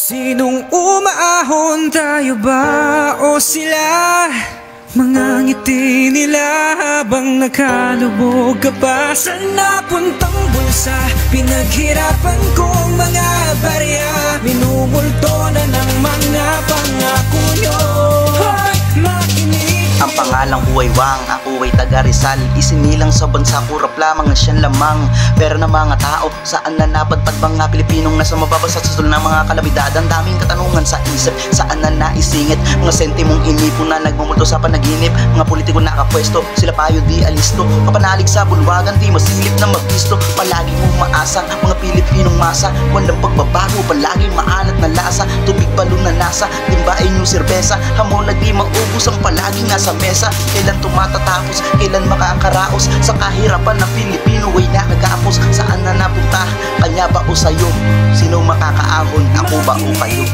Sinong umaahon, tayo ba o sila? Mga ngiti nila habang nakalubog ka pa sa napuntang bulsa. Pinaghirapan kong mga barya, minumulto na ng mga pangako nyo. Hoy, makinig! Ang pangalang buhay wang, ako ay taga Rizal. Isinilang sa bansa, kurap lamang na siyan lamang. Pero na mga tao, saan na napadpad mga Pilipinong nasa mababasa sa sul ng mga kalamidad? Ang daming katanungan sa isip, saan na naisingit? Mga sentimong inipon na nagmumulto sa panaginip. Mga politiko nakapwesto, sila payo di alisto. Kapanalig sa bulwagan, di masilip na magpisto. Palagi mong maasa, mga Pilipinong masa. Walang pagbabago, palagi maalat na lasa. Tubig balon na nasa, timbain yung serbesa. Hamon na di maubos ang palagi nasa mesa. Kailan tumatatapos, kailan makakaraos sa kahirapan ng Pilipino ay nakagapos. Saan na napunta, kanya ba o sa'yo? Sino makakaahon, ako ba o kayo?